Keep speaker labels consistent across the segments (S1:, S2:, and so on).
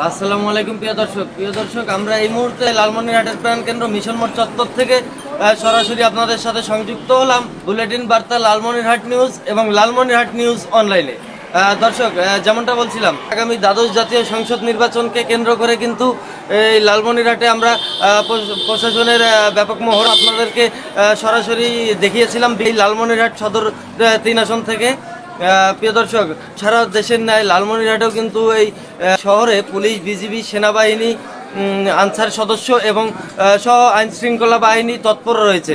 S1: আসসালামু আলাইকুম প্রিয় দর্শক আমরা এই মুহূর্তে লালমনিরহাটের প্রাণ কেন্দ্র মিশন মোড় চত্বর থেকে সরাসরি আপনাদের সাথে সংযুক্ত হলাম বুলেটিন বার্তা লালমনিরহাট নিউজ এবং লালমনিরহাট নিউজ অনলাইনে। দর্শক, যেমনটা বলছিলাম, আগামী দ্বাদশ জাতীয় সংসদ নির্বাচনকে কেন্দ্র করে কিন্তু এই লালমনিরহাটে আমরা প্রশাসনের ব্যাপক মহড়া আপনাদেরকে সরাসরি দেখিয়েছিলাম এই লালমনিরহাট সদর 3 আসন থেকে। প্রিয় দর্শক, সারা দেশের ন্যায় লালমনিরহাটেও কিন্তু এই শহরে পুলিশ, বিজিবি, সেনাবাহিনী, আনসার সদস্য এবং সহ আইন শৃঙ্খলা বাহিনী তৎপর রয়েছে।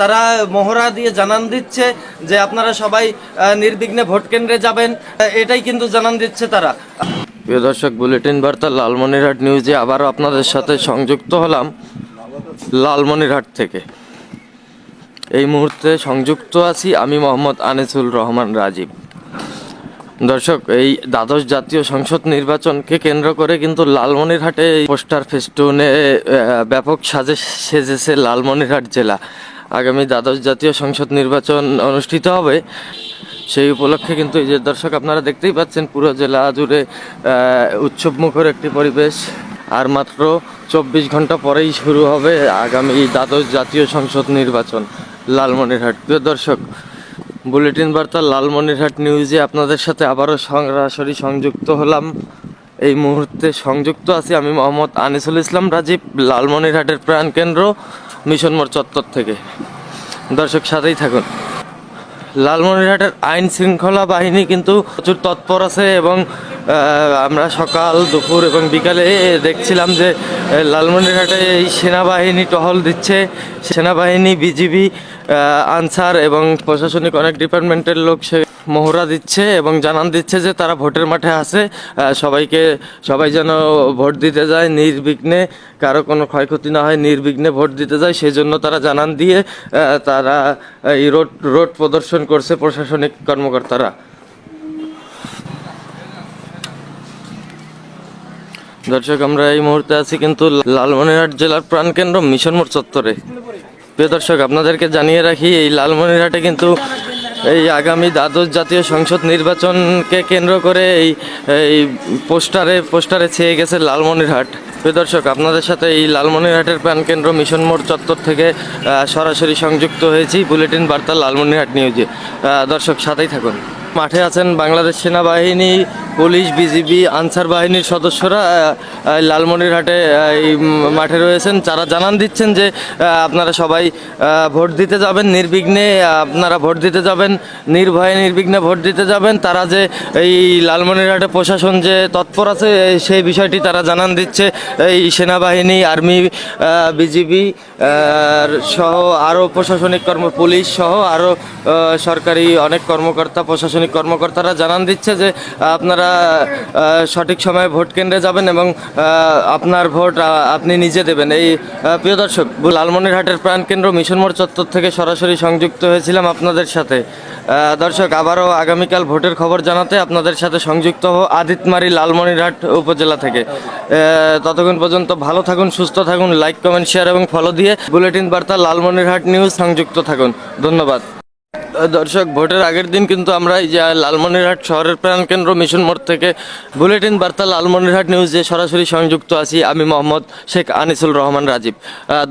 S1: তারা মহড়া দিয়ে জানান দিচ্ছে যে আপনারা সবাই নির্বিঘ্নে ভোট কেন্দ্রে যাবেন, এটাই কিন্তু জানান দিচ্ছে তারা। প্রিয় দর্শক, বুলেটিন বার্তা লালমনিরহাট নিউজে আবারও আপনাদের সাথে সংযুক্ত হলাম লালমনিরহাট থেকে। এই মুহূর্তে সংযুক্ত আছি আমি মোহাম্মদ আনিসুল রহমান রাজীব। দর্শক, এই দ্বাদশ জাতীয় সংসদ নির্বাচনকে কেন্দ্র করে কিন্তু লালমনিরহাটে পোস্টার ফেস্টুনে ব্যাপক সেজেছে লালমনিরহাট জেলা। আগামী দ্বাদশ জাতীয় সংসদ নির্বাচন অনুষ্ঠিত হবে, সেই উপলক্ষে কিন্তু এই যে দর্শক আপনারা দেখতেই পাচ্ছেন পুরো জেলা জুড়ে উৎসবমুখর একটি পরিবেশ। আর মাত্র 24 ঘন্টা পরেই শুরু হবে আগামী দ্বাদশ জাতীয় সংসদ নির্বাচন লালমনিরহাট। প্রিয় দর্শক, বুলেটিন বার্তা লালমনিরহাট নিউজে আপনাদের সাথে আবারও সরাসরি সংযুক্ত হলাম। এই মুহূর্তে সংযুক্ত আছি আমি মোহাম্মদ আনিসুল ইসলাম রাজীব, লালমনিরহাটের প্রাণকেন্দ্র মিশন মোড় চত্বর থেকে। দর্শক, সাথেই থাকুন। লালমনিরহাটের আইন শৃঙ্খলা বাহিনী কিন্তু প্রচুর তৎপর আছে এবং আমরা সকাল, দুপুর এবং বিকালে দেখছিলাম যে লালমনিরহাটে এই সেনাবাহিনী টহল দিচ্ছে। সেনাবাহিনী, বিজিবি, আনসার এবং প্রশাসনিক অনেক ডিপার্টমেন্টের লোক সে মহড়া দিচ্ছে এবং জানান দিচ্ছে যে তারা ভোটের মাঠে আছে। সবাই যেন ভোট দিতে যায় নির্বিঘ্নে, কারো কোনো ক্ষয়ক্ষতি না হয়, নির্বিঘ্নে ভোট দিতে যায়, সেই জন্য তারা জানান দিয়ে তারা এই রোড প্রদর্শন করছে প্রশাসনিক কর্মকর্তারা। দর্শক, আমরা এই মুহূর্তে আছি কিন্তু লালমনিরহাট জেলার প্রাণকেন্দ্র মিশন মোড় চত্বরে। প্রিয় দর্শক, আপনাদেরকে জানিয়ে রাখি এই লালমনিরহাটে কিন্তু এই আগামী দ্বাদশ জাতীয় সংসদ নির্বাচনকে কেন্দ্র করে এই পোস্টারে ছেয়ে গেছে লালমনিরহাট। প্রিয় দর্শক, আপনাদের সাথে এই লালমনিরহাটের প্রাণকেন্দ্র মিশন মোড় চত্বর থেকে সরাসরি সংযুক্ত হয়েছি বুলেটিন বার্তা লালমনিরহাট নিউজে। দর্শক, সাথেই থাকুন। মাঠে আছেন বাংলাদেশ সেনাবাহিনী, পুলিশ, বিজিবি, আনসার বাহিনীর সদস্যরা লালমনিরহাটে এই মাঠে রয়েছেন। তারা জানান দিচ্ছেন যে আপনারা সবাই ভোট দিতে যাবেন নির্বিঘ্নে, আপনারা ভোট দিতে যাবেন নির্ভয়ে, নির্বিঘ্নে ভোট দিতে যাবেন। তারা যে এই লালমনিরহাটে প্রশাসন যে তৎপর আছে সেই বিষয়টি তারা জানান দিচ্ছে। এই সেনাবাহিনী, আর্মি, বিজিবি সহ আরও প্রশাসনিক পুলিশ সহ আরও সরকারি অনেক কর্মকর্তা, প্রশাসনিক কর্মকর্তারা জানান দিচ্ছে যে আপনারা সঠিক সময়ে ভোট কেন্দ্রে যাবেন এবং আপনার ভোট আপনি নিজে দেবেন। এই প্রিয় দর্শক, লালমনিরহাটের প্রাণকেন্দ্র মিশন মোড় চত্বর থেকে সরাসরি সংযুক্ত হয়েছিলাম আপনাদের সাথে। দর্শক, আবারও আগামীকাল ভোটের খবর জানাতে আপনাদের সাথে সংযুক্ত হব আদিতমারি লালমনিরহাট উপজেলা থেকে। ততক্ষণ পর্যন্ত ভালো থাকুন, সুস্থ থাকুন, লাইক, কমেন্ট, শেয়ার এবং ফলো দিয়ে বুলেটিন বার্তা লালমনিরহাট নিউজ সংযুক্ত থাকুন। ধন্যবাদ। দর্শক, ভোটের আগের দিন কিন্তু আমরা এই যে লালমনিরহাট শহরের প্রাণকেন্দ্র মিশন মোড় থেকে বুলেটিন বার্তা লালমনিরহাট নিউজে সরাসরি সংযুক্ত আছি আমি মোহাম্মদ শেখ আনিসুল রহমান রাজীব।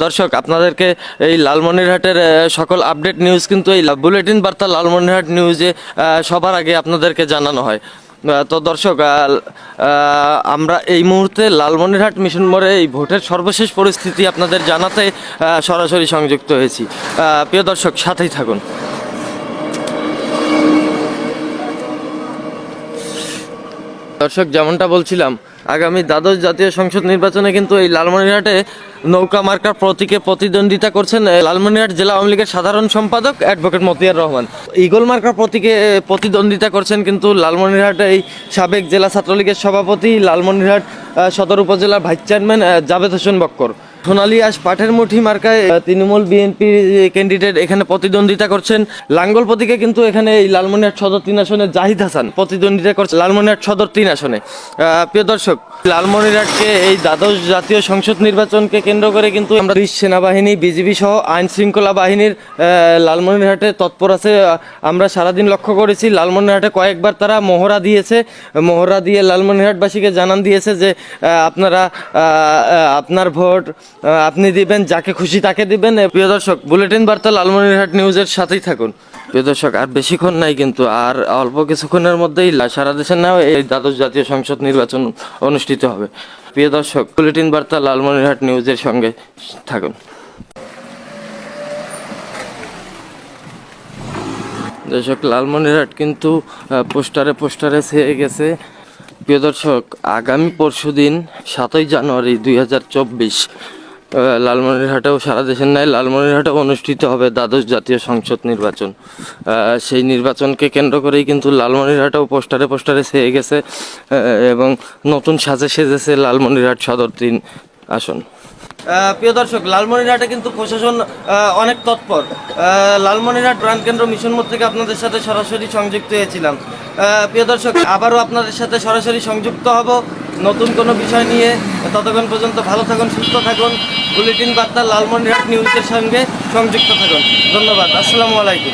S1: দর্শক, আপনাদেরকে এই লালমনিরহাটের সকল আপডেট নিউজ কিন্তু এই বুলেটিন বার্তা লালমনিরহাট নিউজে সবার আগে আপনাদেরকে জানানো হয়। তো দর্শক, আমরা এই মুহূর্তে লালমনিরহাট মিশন মোড়ে এই ভোটের সর্বশেষ পরিস্থিতি আপনাদের জানাতে সরাসরি সংযুক্ত হয়েছি। প্রিয় দর্শক, সাথেই থাকুন। দর্শক, যেমনটা বলছিলাম, আগামী দ্বাদশ জাতীয় সংসদ নির্বাচনে কিন্তু এই লালমনিরহাটে নৌকা মার্কার প্রতীকে প্রতিদ্বন্দ্বিতা করছেন লালমনিরহাট জেলা আওয়ামী লীগের সাধারণ সম্পাদক advocate Motiar Rahman. Eagle marker প্রতীকে প্রতিদ্বন্দ্বিতা করছেন কিন্তু লালমনিরহাটে এই সাবেক জেলা ছাত্রলীগের সভাপতি, লালমনিরহাট সদর উপজেলার ভাইস চেয়ারম্যান জাভেদ হোসেন বক্কর। সোনালী আঁশ পাঠের মুঠি মার্কায় তৃণমূল বিএনপি ক্যান্ডিডেট এখানে প্রতিদ্বন্দ্বিতা করছেন। লাঙ্গল প্রতীকে কিন্তু এখানে এই লালমনিরহাট সদর 3 আসনে জাহিদ হাসান প্রতিদ্বন্দ্বিতা করছে লালমনিরহাট সদর 3 আসনে। প্রিয় দর্শক, লালমনিরহাটকে এই দ্বাদশ জাতীয় সংসদ নির্বাচনকে কেন্দ্র করে কিন্তু আমরা পুলিশ, সেনাবাহিনী, বিজিবি সহ আইন শৃঙ্খলা বাহিনীর লালমনিরহাটে তৎপর আছে। আমরা সারাদিন লক্ষ্য করেছি লালমনিরহাটে কয়েকবার তারা মহড়া দিয়েছে। মহড়া দিয়ে লালমনিরহাটবাসীকে জানান দিয়েছে যে আপনারা আপনার ভোট আপনি দিবেন, যাকে খুশি তাকে দিবেন। প্রিয় দর্শক, বুলেটিন বার্তা লালমনিরহাট নিউজের সাথেই থাকুন। প্রিয় দর্শক, আর বেশিক্ষণ নাই কিন্তু, আর অল্প কিছুক্ষণের মধ্যেই সারা দেশের নাও এই দ্বাদশ জাতীয় সংসদ নির্বাচন অনুষ্ঠিত হবে। প্রিয় দর্শক, বুলেটিন বার্তা লালমনিরহাট নিউজের সঙ্গে থাকুন। দর্শক, লালমনিরহাট কিন্তু পোস্টারে পোস্টারে ছেয়ে গেছে। প্রিয় দর্শক, আগামী পরশুদিন 7ই জানুয়ারি 2024 লালমনিরহাটেও সারা দেশের ন্যায় লালমনিরহাটেও অনুষ্ঠিত হবে দ্বাদশ জাতীয় সংসদ নির্বাচন। সেই নির্বাচনকে কেন্দ্র করেই কিন্তু লালমনিরহাটেও পোস্টারে পোস্টারে ছেয়ে গেছে এবং নতুন সাজে সেজেছে লালমনিরহাট সদর 3 আসন। প্রিয় দর্শক, লালমনিরহাটে কিন্তু প্রশাসন অনেক তৎপর। লালমনিরহাট প্রাণকেন্দ্র মিশন মোড় থেকে আপনাদের সাথে সরাসরি সংযুক্ত হয়েছিলাম। প্রিয় দর্শক, আবারও আপনাদের সাথে সরাসরি সংযুক্ত হব নতুন কোনো বিষয় নিয়ে। ততক্ষণ পর্যন্ত ভালো থাকুন, সুস্থ থাকুন। বুলেটিন বার্তা লালমনিরহাট নিউজের সঙ্গে সংযুক্ত থাকুন। ধন্যবাদ। আসসালামু আলাইকুম।